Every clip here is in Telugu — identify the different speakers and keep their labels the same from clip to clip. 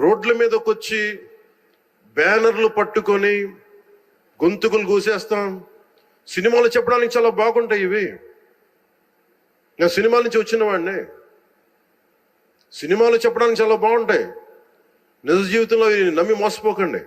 Speaker 1: రోడ్ల మీదకొచ్చి బ్యానర్లు పట్టుకొని గొంతుకులు కూసేస్తాం. సినిమాలు చెప్పడానికి చాలా బాగుంటాయి ఇవి. నేను సినిమాల నుంచి వచ్చిన వాడిని. సినిమాలు చెప్పడానికి చాలా బాగుంటాయి. నిజ జీవితంలో నమ్మి మోసపోకండి.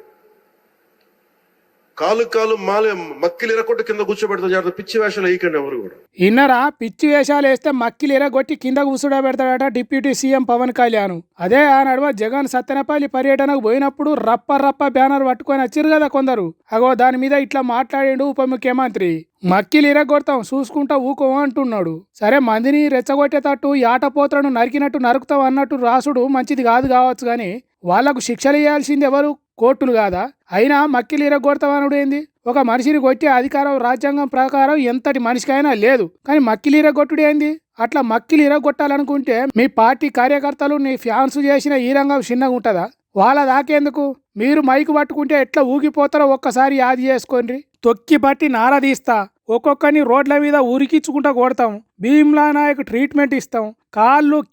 Speaker 1: కాలు మాలి మక్కిలు ఎరగొట్టి కింద కూర్చోబెడతా. జాగ్రత్త, పిచ్చి వేషాలు వేయకండి ఎవరు కూడా.
Speaker 2: ఇన్నరా పిచ్చి వేషాలు వేస్తే మక్కిలు ఎరగొట్టి కింద కూర్చోబెడతాడట డిప్యూటీ సీఎం పవన్ కళ్యాణ్. అదే ఆ నడుమ జగన్ సత్తెనపల్లి పర్యటనకు పోయినప్పుడు రప్ప బ్యానర్ పట్టుకొని వచ్చిరు కదా కొందరు. అగో దాని మీద ఇట్లా మాట్లాడిండు ఉప ముఖ్యమంత్రి. మక్కిలు ఇరగొడతాం చూసుకుంటా ఊకో అంటున్నాడు. సరే, మందిని రెచ్చగొట్టేటట్టు యాటపోతలను నరికినట్టు నరుకుతాం అన్నట్టు రాసుడు మంచిది కావచ్చు గాని వాళ్లకు శిక్షలు ఇవ్వాల్సింది ఎవరు? కోర్టులు కాదా? అయినా మక్కిలు ఇరగొడతామనుడు ఏంది? ఒక మనిషిని కొట్టే అధికారం రాజ్యాంగం ప్రకారం ఎంతటి మనిషికైనా లేదు. కానీ మక్కిలు ఇరగొట్టుడు ఏంది? అట్లా మక్కిలు ఇరగొట్టాలనుకుంటే మీ పార్టీ కార్యకర్తలు నీ ఫ్యాన్స్ చేసిన ఈ రంగం చిన్నగా ఉంటుందా? వాళ్ళ దాకేందుకు? మీరు మైకు పట్టుకుంటే ఎట్లా ఊగిపోతారో ఒక్కసారి యాది చేసుకోండి. తొక్కి పట్టి నారదీస్తా, ఒక్కొక్కరిని రోడ్ల మీద ఉరికించుకుంటా కొడతాం, భీమ్లా నాయకు ట్రీట్మెంట్ ఇస్తాం,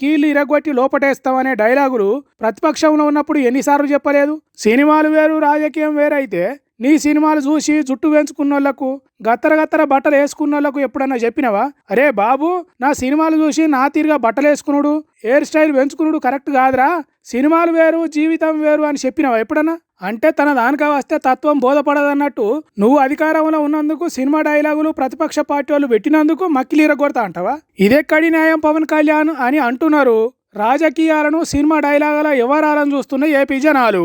Speaker 2: కీళ్ళు ఇరగొట్టి లోపటేస్తాం అనే డైలాగులు ప్రతిపక్షంలో ఉన్నప్పుడు ఎన్నిసార్లు చెప్పలేదు? సినిమాలు వేరు, రాజకీయం వేరైతే నీ సినిమాలు చూసి జుట్టు పెంచుకున్నోళ్లకు, గత్తర బట్టలు వేసుకున్నోళ్లకు ఎప్పుడన్నా చెప్పినవా? అరే బాబు, నా సినిమాలు చూసి నా తీరుగా బట్టలు వేసుకున్నాడు, హెయిర్ స్టైల్ పెంచుకున్నాడు కరెక్ట్ కాదురా, సినిమాలు వేరు జీవితం వేరు అని చెప్పినవా ఎప్పుడన్నా? అంటే తన దానిక వస్తే తత్వం బోధపడదన్నట్టు నువ్వు అధికారంలో ఉన్నందుకు సినిమా డైలాగులు ప్రతిపక్ష పార్టీ వాళ్ళు పెట్టినందుకు మక్కిలీరగొడతా అంటావా? ఇదెక్కడి న్యాయం పవన్ కళ్యాణ్ అని అంటున్నారు. రాజకీయాలను సినిమా డైలాగుల వ్యవహారాలను చూస్తున్న ఏపీ జనాలు.